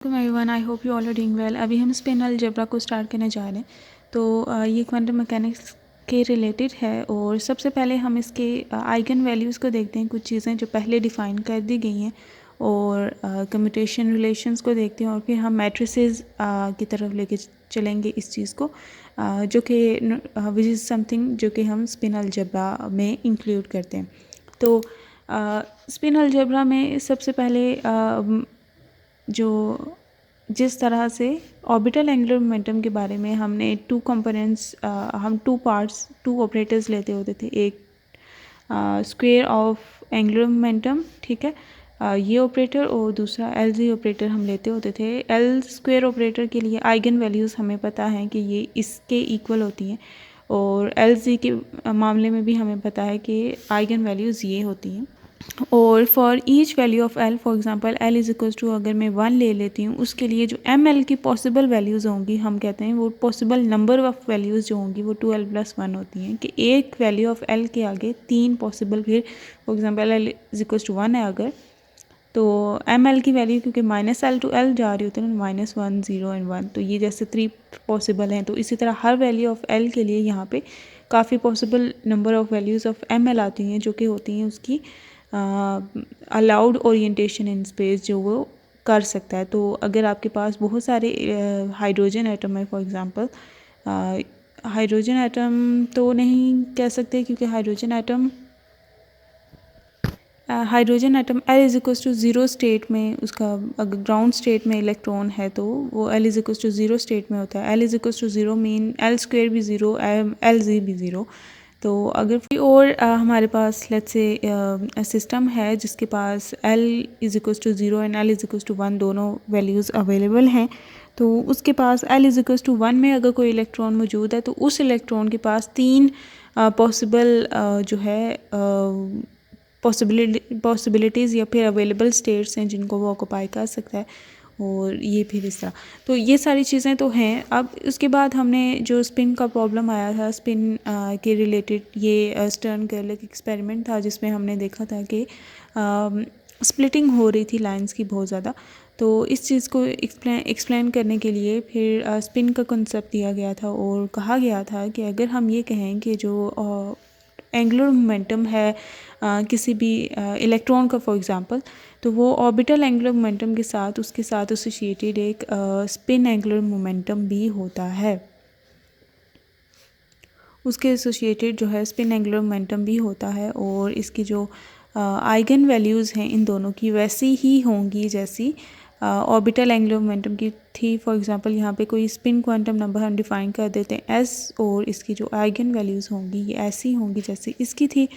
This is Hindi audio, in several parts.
Everyone, I hope you all are doing well. अभी हम स्पिन अलजेब्रा को स्टार्ट करने जा रहे हैं। तो ये क्वांटम मैकेनिक्स के रिलेटेड है और सबसे पहले हम इसके आइगन वैल्यूज़ को देखते हैं। कुछ चीज़ें जो पहले डिफ़ाइन कर दी गई हैं और कम्यूटेशन रिलेशंस को देखते हैं और फिर हम मैट्रिसेस की तरफ लेके चलेंगे इस चीज़ को, जो कि विच इज़ समथिंग जो कि हम स्पिन अलजेब्रा में इंक्लूड करते हैं। तो स्पिन अलजेब्रा में सबसे पहले जो जिस तरह से ऑर्बिटल एंगुलर मोमेंटम के बारे में हमने टू कंपोनेंट्स, हम टू पार्ट्स, टू ऑपरेटर्स लेते होते थे। एक स्क्वायर ऑफ एंगुलर मोमेंटम, ठीक है, ये ऑपरेटर, और दूसरा एल जी ऑपरेटर हम लेते होते थे। एल स्क्वायर ऑपरेटर के लिए आइगन वैल्यूज़ हमें पता है कि ये इसके इक्वल होती हैं और एल जी के मामले में भी हमें पता है कि आइगन वैल्यूज़ ये होती हैं। और for each value of L, for example L is equal to, अगर मैं 1 ले लेती हूँ, उसके लिए जो एम एल की पॉसिबल वैल्यूज़ होंगी, हम कहते हैं वो पॉसिबल नंबर ऑफ़ वैल्यूज़ जो होंगी वो 2l+1 होती हैं। कि एक वैल्यू ऑफ एल के आगे 3 पॉसिबल, फिर for example L is equal to 1 है अगर, तो एम एल की वैल्यू क्योंकि -l to l जा रही होती है ना, -1, 0 एंड 1, तो ये जैसे 3 पॉसिबल हैं। तो इसी तरह हर वैल्यू ऑफ एल के लिए यहाँ पे काफ़ी possible number of values of M L आती हैं, जो कि होती हैं उसकी अलाउड ओरिएंटेशन इन स्पेस जो वो कर सकता है। तो अगर आपके पास बहुत सारे हाइड्रोजन एटम है, फॉर एग्जांपल हाइड्रोजन एटम तो नहीं कह सकते क्योंकि hydrogen atom L is equal to 0 state में, उसका अगर ग्राउंड स्टेट में इलेक्ट्रॉन है तो वो L is equal to 0 state में होता है। L is equal to 0 mean L square भी 0, एल जी भी 0। तो अगर फिर और हमारे पास लेट्स से सिस्टम है जिसके पास L is equal to 0 and L is equal to 1 दोनों वैल्यूज़ अवेलेबल हैं, तो उसके पास एल इज इक्वल टू 1 में अगर कोई इलेक्ट्रॉन मौजूद है तो उस इलेक्ट्रॉन के पास 3 पॉसिबल जो है पॉसिबिलिटीज़ या फिर अवेलेबल स्टेट्स हैं जिनको वो ऑक्यूपाई कर सकता है। और ये फिर इस तरह, तो ये सारी चीज़ें तो हैं। अब उसके बाद हमने जो स्पिन का प्रॉब्लम आया था, स्पिन के रिलेटेड ये स्टर्न कर्लिक एक्सपेरिमेंट था जिसमें हमने देखा था कि स्प्लिटिंग हो रही थी लाइंस की बहुत ज़्यादा। तो इस चीज़ को एक्सप्लेन करने के लिए फिर स्पिन का कंसेप्ट दिया गया था और कहा गया था कि अगर हम ये कहें कि जो एंगुलर मोमेंटम है किसी भी इलेक्ट्रॉन का फॉर एग्जांपल, तो वो ऑर्बिटल एंगुलर मोमेंटम के साथ उसके साथ एसोसिएटेड एक स्पिन एंगुलर मोमेंटम भी होता है। उसके एसोसिएटेड जो है स्पिन एंगुलर मोमेंटम भी होता है और इसकी जो आइगन वैल्यूज़ हैं इन दोनों की वैसी ही होंगी जैसी ऑर्बिटल एंगुलर मोमेंटम की थी। फॉर एग्जांपल यहाँ पे कोई स्पिन क्वांटम नंबर हम डिफ़ाइन कर देते हैं s, और इसकी जो आइगन वैल्यूज़ होंगी ये ऐसी होंगी जैसी इसकी थी,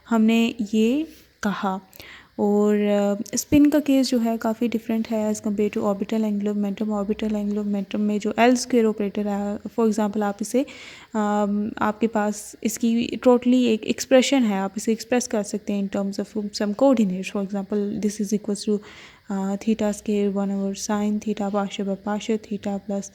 हमने ये कहा। और स्पिन का केस जो है काफ़ी डिफरेंट है as compare to orbital angular momentum. Orbital angular momentum में जो एल स्क्वायर ऑपरेटर है, फॉर एग्जांपल आप इसे आपके पास इसकी टोटली एक एक्सप्रेशन है, आप इसे एक्सप्रेस कर सकते हैं in terms of some coordinates. For example this is equal to theta square 1/sin theta partial by partial theta plus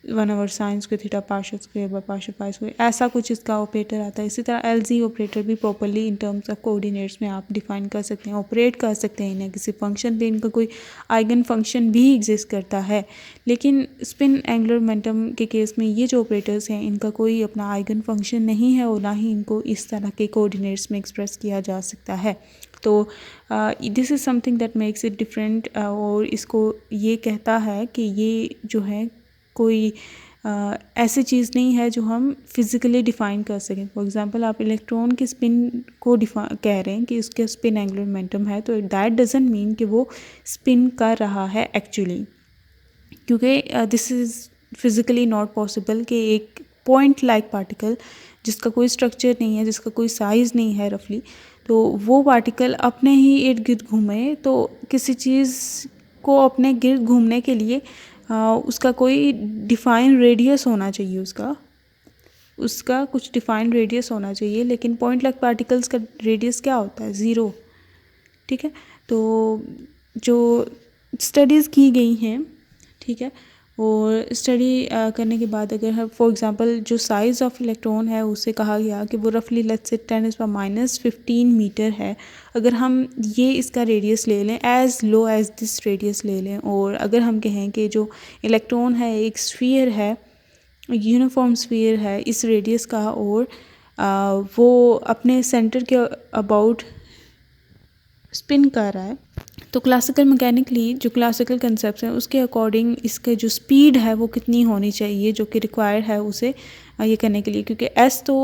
1/sin square theta partial square by partial pi square, ऐसा कुछ इसका ऑपरेटर आता है। इसी तरह एल जी ऑपरेटर भी properly in terms of coordinates में आप डिफाइन कर सकते हैं, ऑपरेट कर सकते हैं इन्हें किसी फंक्शन पे, इनका कोई आइगन फंक्शन भी एग्जिस्ट करता है। लेकिन स्पिन एंगुलर मोमेंटम के केस में ये जो ऑपरेटर्स हैं इनका कोई अपना आइगन फंक्शन नहीं है और ना ही इनको इस तरह के कोऑर्डिनेट्स में एक्सप्रेस किया जा सकता है। तो this is something that makes it different, और इसको ये कहता है कि ये जो है कोई ऐसी चीज़ नहीं है जो हम फिज़िकली डिफ़ाइन कर सकें। फॉर एग्जांपल आप इलेक्ट्रॉन के स्पिन को कह रहे हैं कि उसके स्पिन एंगुलर मोमेंटम है, तो दैट डजंट मीन कि वो स्पिन कर रहा है एक्चुअली, क्योंकि this is physically not possible कि एक पॉइंट लाइक पार्टिकल जिसका कोई स्ट्रक्चर नहीं है, जिसका कोई साइज़ नहीं है रफली, तो वो पार्टिकल अपने ही इर्द गिर्द घूमे। तो किसी चीज़ को अपने गिर्द घूमने के लिए उसका कोई डिफ़ाइन रेडियस होना चाहिए, उसका कुछ डिफ़ाइन रेडियस होना चाहिए। लेकिन पॉइंट लाइक पार्टिकल्स का रेडियस क्या होता है? 0, ठीक है। तो जो स्टडीज़ की गई हैं, ठीक है, और स्टडी करने के बाद अगर फॉर एग्जांपल जो साइज़ ऑफ इलेक्ट्रॉन है उससे कहा गया कि वो रफली लेट्स से 10⁻⁻15 मीटर है। अगर हम ये इसका रेडियस ले लें, as low as this radius ले लें, और अगर हम कहें कि जो इलेक्ट्रॉन है एक स्फीयर है, यूनिफॉर्म स्फीयर है इस रेडियस का, और वो अपने सेंटर के अबाउट स्पिन कर रहा है, तो क्लासिकल मैकेनिकली जो क्लासिकल कंसेप्ट हैं उसके अकॉर्डिंग इसके जो स्पीड है वो कितनी होनी चाहिए जो कि रिक्वायर्ड है उसे ये करने के लिए। क्योंकि एस तो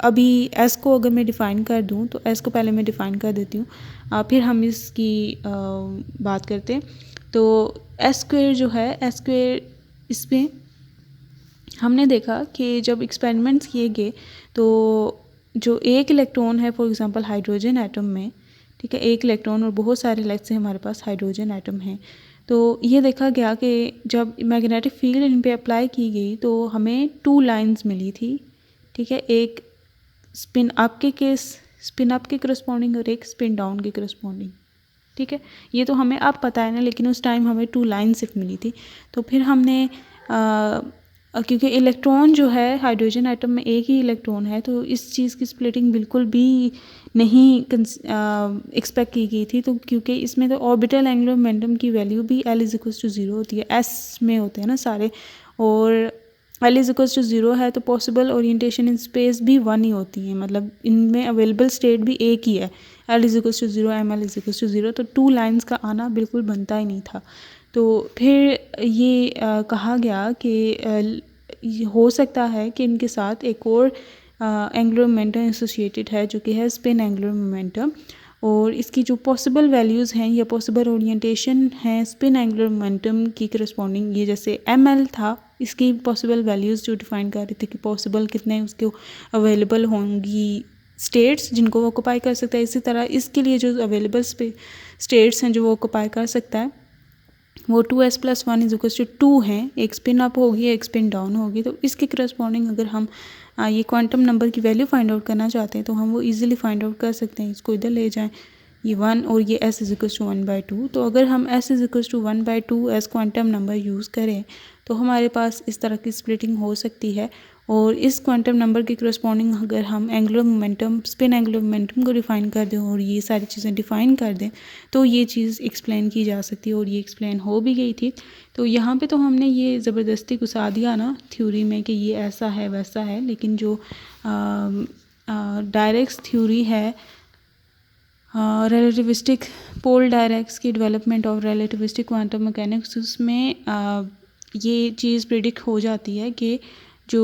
अभी एस को अगर मैं डिफ़ाइन कर दूं तो एस को पहले मैं डिफ़ाइन कर देती हूँ, फिर हम इसकी बात करते हैं। तो एस स्क्वायर जो है, एस स्क्वायर इसमें हमने देखा कि जब एक्सपेरिमेंट्स किए गए तो जो एक इलेक्ट्रॉन है फॉर एग्जांपल हाइड्रोजन एटम में, ठीक है, एक इलेक्ट्रॉन और बहुत सारे लेट्स से हमारे पास हाइड्रोजन एटम हैं, तो ये देखा गया कि जब मैग्नेटिक फील्ड इन पे अप्लाई की गई तो हमें 2 लाइंस मिली थी, ठीक है, एक स्पिन अप के करस्पॉन्डिंग और एक स्पिन डाउन के करस्पॉन्डिंग, ठीक है। ये तो हमें अब पता है ना, लेकिन उस टाइम हमें 2 लाइन सिर्फ मिली थी। तो फिर हमने क्योंकि इलेक्ट्रॉन जो है हाइड्रोजन एटम में एक ही इलेक्ट्रॉन है, तो इस चीज़ की स्प्लिटिंग बिल्कुल भी नहीं एक्सपेक्ट की गई थी। तो क्योंकि इसमें तो ऑर्बिटल एंगुलर मोमेंटम की वैल्यू भी L=0 होती है, एस में होते हैं ना सारे, और L=0 है तो पॉसिबल ओरिएंटेशन इन स्पेस भी 1 ही होती है, मतलब इनमें अवेलेबल स्टेट भी एक ही है, L=0 ML=0, तो 2 लाइंस का आना बिल्कुल बनता ही नहीं था। तो फिर ये कहा गया कि हो सकता है कि इनके साथ एक और एंगुलर मोमेंटम एसोसिएटेड है जो कि है स्पिन एंगुलर मोमेंटम, और इसकी जो पॉसिबल वैल्यूज़ हैं या पॉसिबल ओरिएंटेशन हैं स्पिन एंगुलर मोमेंटम की करस्पॉन्डिंग, ये जैसे ml था, इसकी पॉसिबल वैल्यूज़ जो डिफ़ाइन कर रहे थे कि पॉसिबल कितने उसके अवेलेबल होंगी स्टेट्स जिनको वो ऑक्यूपाई कर सकता है। इसी तरह इसके लिए जो अवेलेबल स्टेट्स हैं जो वो ऑक्यूपाई कर सकता है वो 2s+1=2 हैं, एक स्पिन अप होगी एक स्पिन डाउन होगी। तो इसके करस्पॉन्डिंग अगर हम ये क्वांटम नंबर की वैल्यू फाइंड आउट करना चाहते हैं तो हम वो इजीली फाइंड आउट कर सकते हैं। इसको इधर ले जाएं, ये 1 और ये s=1/2। तो अगर हम s=1/2 S quantum number use करें तो हमारे पास इस तरह की स्प्लिटिंग हो सकती है, और इस क्वांटम नंबर के करस्पॉन्डिंग अगर हम angular momentum spin angular momentum को डिफ़ाइन कर दें और ये सारी चीज़ें डिफ़ाइन कर दें तो ये चीज़ एक्सप्लेन की जा सकती है, और ये एक्सप्लेन हो भी गई थी। तो यहाँ पे तो हमने ये ज़बरदस्ती घुसा दिया ना थ्योरी में कि ये ऐसा है वैसा है, लेकिन जो डायरेक्स थ्योरी है रिलेटिविस्टिक पोल डायरेक्स की development of relativistic quantum mechanics, उसमें ये चीज़ प्रिडिक्ट हो जाती है कि जो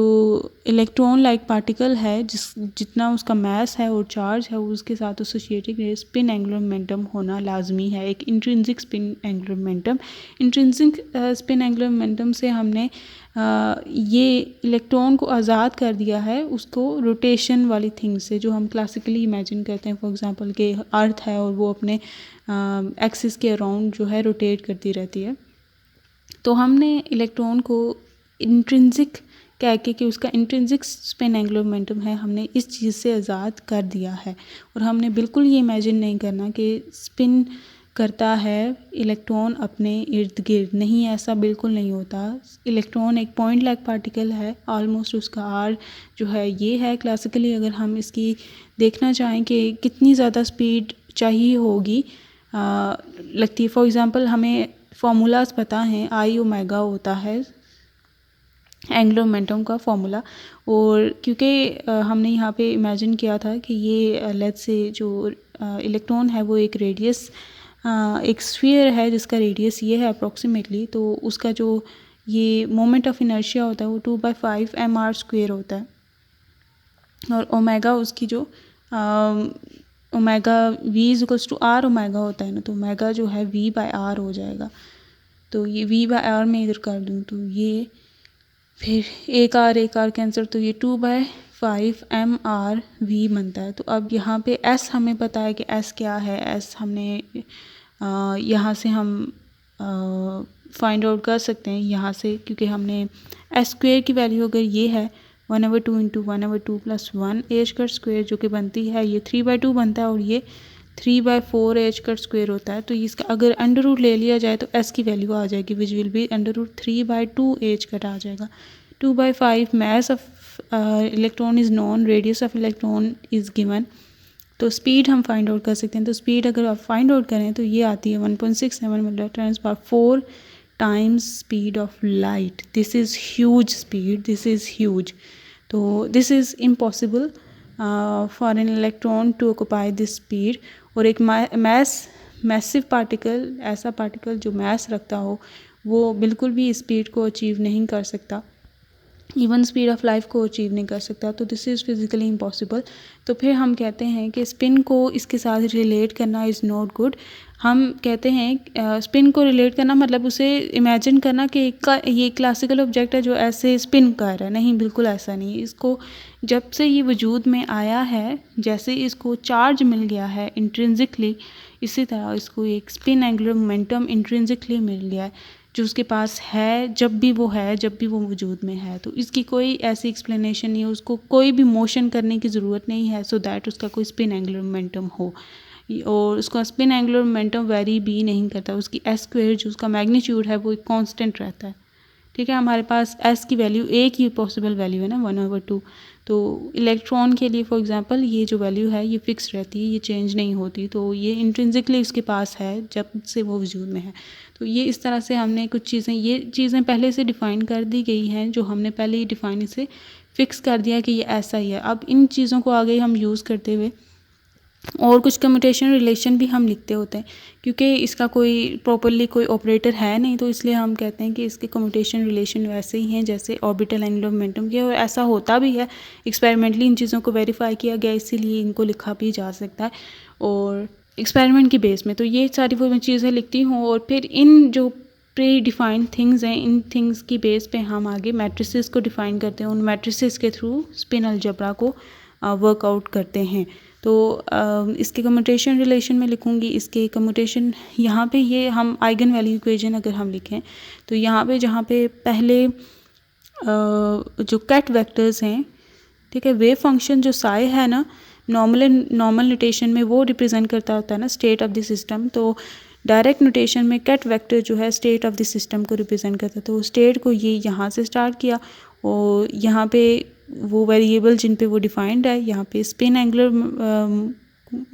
इलेक्ट्रॉन लाइक पार्टिकल है जितना उसका मास है और चार्ज है उसके साथ एसोसिएटेड स्पिन एंगुलर मोमेंटम होना लाजमी है, एक intrinsic spin angular momentum. Intrinsic spin angular momentum से हमने ये इलेक्ट्रॉन को आज़ाद कर दिया है उसको रोटेशन वाली थिंग से, जो हम क्लासिकली इमेजिन करते हैं फॉर एग्जांपल कि अर्थ है और वो अपने एक्सिस के अराउंड जो है रोटेट करती रहती है। तो हमने इलेक्ट्रॉन को इंट्रिंसिक कह के कि उसका इंट्रिंसिक स्पिन एंगुलर मोमेंटम है, हमने इस चीज़ से आज़ाद कर दिया है, और हमने बिल्कुल ये इमेजिन नहीं करना कि स्पिन करता है इलेक्ट्रॉन अपने इर्द गिर्द, नहीं, ऐसा बिल्कुल नहीं होता। इलेक्ट्रॉन एक पॉइंट लाइक पार्टिकल है, ऑलमोस्ट उसका आर जो है ये है। क्लासिकली अगर हम इसकी देखना चाहें कि कितनी ज़्यादा स्पीड चाहिए होगी लगती है, फॉर एग्ज़ाम्पल हमें फार्मूलाज पता हैं, I ओमेगा होता है एंगुलर मोमेंटम का फार्मूला, और क्योंकि हमने यहाँ पे इमेजिन किया था कि ये लेट्स से जो इलेक्ट्रॉन है वो एक रेडियस एक स्फीयर है जिसका रेडियस ये है अप्रॉक्सीमेटली, तो उसका जो ये मोमेंट ऑफ इनर्शिया होता है वो 2/5 mr² होता है, और ओमेगा उसकी जो ओमेगा v=r ओमेगा होता है ना, तो ओमेगा जो है v/r हो जाएगा। तो ये v/r में इधर कर दूँ तो ये फिर एक आर कैंसर, तो ये 2/5 mr/v बनता है। तो अब यहाँ पे s हमें पता है कि s क्या है, s हमने यहाँ से हम फाइंड आउट कर सकते हैं यहाँ से, क्योंकि हमने s² की वैल्यू अगर ये है 1/2 × 1/2 + 1 a² जो कि बनती है ये 3/2 बनता है, और ये 3/4 h² होता है, तो इसका अगर अंडर रूट ले लिया जाए तो s की वैल्यू आ जाएगी विच विल बी √3/2 h² आ जाएगा। 2/5 mass of electron is non, radius of electron is given. तो स्पीड हम फाइंड आउट कर सकते हैं। तो स्पीड अगर आप फाइंड आउट करें तो ये आती है 1.67 × 10⁴ times speed of light. This is huge speed, this is huge. तो this is impossible for an electron to occupy this speed. और एक मैसिव पार्टिकल, ऐसा पार्टिकल जो मैस रखता हो, वो बिल्कुल भी स्पीड को अचीव नहीं कर सकता, इवन स्पीड ऑफ लाइफ को अचीव नहीं कर सकता। तो दिस इज़ फिज़िकली इम्पॉसिबल। तो फिर हम कहते हैं कि स्पिन को इसके साथ रिलेट करना इज़ नॉट गुड। हम कहते हैं स्पिन को रिलेट करना मतलब उसे इमेजिन करना कि ये क्लासिकल ऑब्जेक्ट है जो ऐसे स्पिन कर रहा है, नहीं, बिल्कुल ऐसा नहीं। इसको जब से ये वजूद में आया है, जैसे इसको चार्ज मिल गया है इंट्रिंसिकली, इसी तरह इसको एक स्पिन एंगुलर मोमेंटम इंट्रिंसिकली मिल गया है जो उसके पास है, जब भी वो वजूद में है। तो इसकी कोई ऐसी एक्सप्लेनेशन नहीं है, उसको कोई भी मोशन करने की ज़रूरत नहीं है सो दैट उसका कोई स्पिन एंगुलर मोमेंटम हो। और उसका स्पिन एंगुलर मोमेंटम वेरी भी नहीं करता, उसकी s² जो उसका मैग्नीट्यूड है वो एक कांस्टेंट रहता है। ठीक है, हमारे पास s की वैल्यू एक ही पॉसिबल वैल्यू है ना, 1/2। तो इलेक्ट्रॉन के लिए फॉर एग्जांपल ये जो वैल्यू है ये फिक्स रहती है, ये चेंज नहीं होती। तो ये इंट्रिंसिकली उसके पास है जब से वो वजूद में है। तो ये इस तरह से हमने कुछ चीज़ें, ये चीज़ें पहले से डिफ़ाइन कर दी गई हैं, जो हमने पहले ही डिफ़ाइन इसे फ़िक्स कर दिया कि ये ऐसा ही है। अब इन चीज़ों को आगे हम यूज़ करते हुए और कुछ कम्यूटेशन रिलेशन भी हम लिखते होते हैं, क्योंकि इसका कोई प्रॉपरली कोई ऑपरेटर है नहीं, तो इसलिए हम कहते हैं कि इसके कम्यूटेशन रिलेशन वैसे ही हैं जैसे ऑर्बिटल एंगुलर मोमेंटम के। और ऐसा होता भी है, एक्सपेरिमेंटली इन चीज़ों को वेरीफाई किया गया, इसीलिए इनको लिखा भी जा सकता है और एक्सपेरिमेंट की बेस में। तो ये सारी वो मैं चीज़ें लिखती हूँ और फिर इन जो प्री डिफाइंड थिंग्स हैं, इन थिंग्स की बेस पे हम आगे मैट्रिसेस को डिफ़ाइन करते हैं, उन मैट्रिसेस के थ्रू स्पिन अलजेब्रा को वर्कआउट करते हैं। तो इसके कम्यूटेशन रिलेशन में लिखूँगी, इसके कम्यूटेशन यहाँ पे ये हम आइगन वैल्यू इक्वेशन अगर हम लिखें तो यहाँ पे जहाँ पे पहले जो कैट वेक्टर्स हैं, ठीक है, वेव फंक्शन जो साई है ना, नॉर्मल नोटेशन में वो रिप्रेजेंट करता होता है ना स्टेट ऑफ द सिस्टम। तो डायरेक्ट नोटेशन में कैट वेक्टर जो है स्टेट ऑफ द सिस्टम को रिप्रेजेंट करता है। तो स्टेट को ये यहाँ से स्टार्ट किया और यहाँ पे वो वेरिएबल जिन पे वो डिफाइंड है, यहाँ पे स्पिन एंगुलर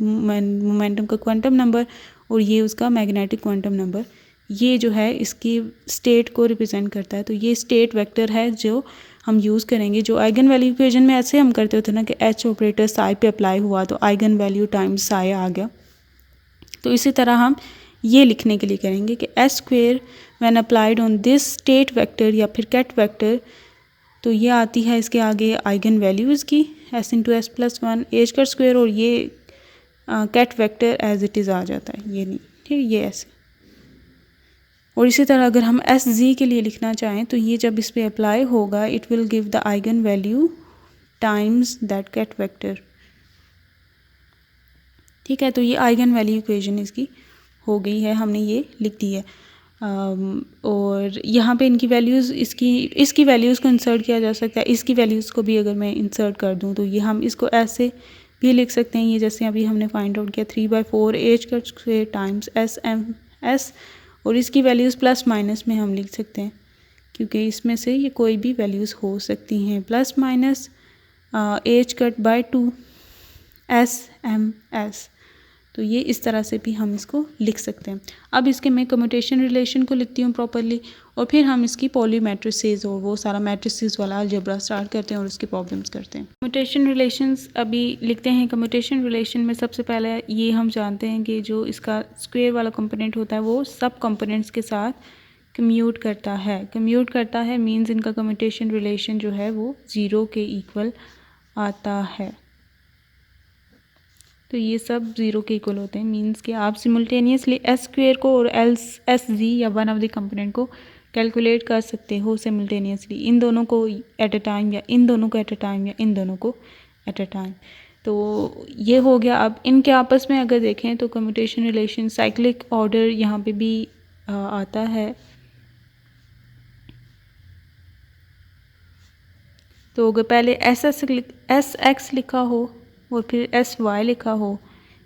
मोमेंटम का क्वांटम नंबर और ये उसका मैग्नेटिक क्वांटम नंबर, ये जो है इसकी स्टेट को रिप्रेजेंट करता है। तो ये स्टेट वेक्टर है जो हम यूज़ करेंगे, जो आइगन वैल्यू इक्वेशन में ऐसे हम करते होते ना कि एच ऑपरेटर साई पे अप्लाई हुआ तो आइगन वैल्यू टाइम्स साई आ गया। तो इसी तरह हम ये लिखने के लिए करेंगे कि s² when applied on this state vector या फिर कैट वेक्टर, तो ये आती है इसके आगे आइगन वैल्यूज़ की s × s+1 h² और ये ket vector as it is आ जाता है, ये नहीं, ठीक, ये ऐसे। और इसी तरह अगर हम Sz के लिए लिखना चाहें तो ये जब इस पर अप्लाई होगा it will give the eigenvalue times that ket vector. ठीक है, तो ये आइगन वैल्यू इक्वेशन इसकी हो गई है, हमने ये लिख दी है। और यहाँ पे इनकी वैल्यूज़, इसकी वैल्यूज़ को इंसर्ट किया जा सकता है, इसकी वैल्यूज़ को भी अगर मैं इंसर्ट कर दूँ तो ये हम इसको ऐसे भी लिख सकते हैं, ये जैसे अभी हमने फाइंड आउट किया 3/4 h² टाइम्स s और इसकी वैल्यूज़ प्लस माइनस में हम लिख सकते हैं क्योंकि इसमें से ये कोई भी वैल्यूज़ हो सकती हैं, प्लस माइनस h/2 s/m/s। तो ये इस तरह से भी हम इसको लिख सकते हैं। अब इसके मैं कम्यूटेशन रिलेशन को लिखती हूँ प्रॉपरली और फिर हम इसकी पॉली मैट्रिसेस और वो सारा मैट्रिसेस वाला अलजेब्रा स्टार्ट करते हैं और उसकी प्रॉब्लम्स करते हैं। कम्यूटेशन रिलेशंस अभी लिखते हैं। कम्यूटेशन रिलेशन में सबसे पहले ये हम जानते हैं कि जो इसका स्क्वायर वाला कंपोनेंट होता है वो सब कंपोनेंट्स के साथ कम्यूट करता है। कम्यूट करता है मीन्स इनका कम्यूटेशन रिलेशन जो है वो 0 के इक्वल आता है। तो ये सब 0 के इक्वल होते हैं, मींस कि आप सिमुल्टेनियसली s² को और Sg या वन ऑफ द कंपोनेंट को कैलकुलेट कर सकते हो सिमुल्टेनियसली, इन दोनों को एट अ टाइम या इन दोनों को एट अ टाइम या इन दोनों को एट अ टाइम। तो ये हो गया। अब इनके आपस में अगर देखें तो कम्यूटेशन रिलेशन साइक्लिक ऑर्डर यहाँ पे भी आता है। तो अगर पहले Sx लिखा हो और फिर Sy लिखा हो,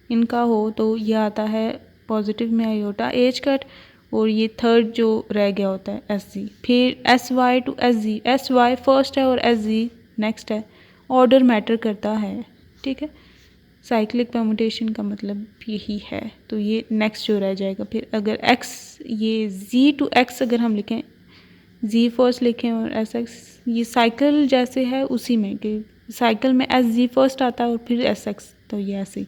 इनका हो तो ये आता है पॉजिटिव में आयोटा एच कट, और ये थर्ड जो रह गया होता है एस जी। फिर S Y to S G, S Y first है और एस जी नेक्स्ट है, ऑर्डर मैटर करता है, ठीक है। साइक्लिक परमुटेशन का मतलब यही है। तो ये नेक्स्ट जो रह जाएगा, फिर अगर एक्स ये जी टू एक्स अगर हम लिखें, जी फर्स्ट लिखें और एस एक्स, ये साइकिल जैसे है उसी में कि साइकिल में एस जी फर्स्ट आता है और फिर एस एक्स, तो ये ऐसे ही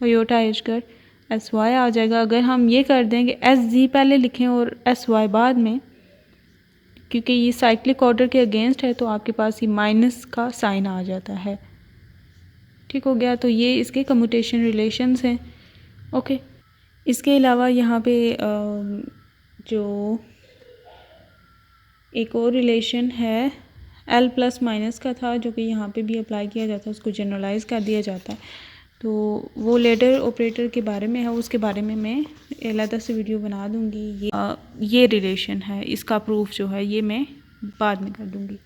iota H cut S Y आ जाएगा। अगर हम ये कर दें कि एस जी पहले लिखें और एस वाई बाद में, क्योंकि ये साइक्लिक ऑर्डर के अगेंस्ट है तो आपके पास ये माइनस का साइन आ जाता है, ठीक हो गया। तो ये इसके कम्यूटेशन रिलेशंस हैं, ओके। इसके अलावा यहाँ पे जो एक और रिलेशन है एल प्लस माइनस का था, जो कि यहाँ पे भी अप्लाई किया जाता है, उसको जनरलाइज कर दिया जाता है। तो वो लेडर ऑपरेटर के बारे में है, उसके बारे में मैं अलग से वीडियो बना दूँगी। ये रिलेशन है, इसका प्रूफ जो है ये मैं बाद में कर दूँगी।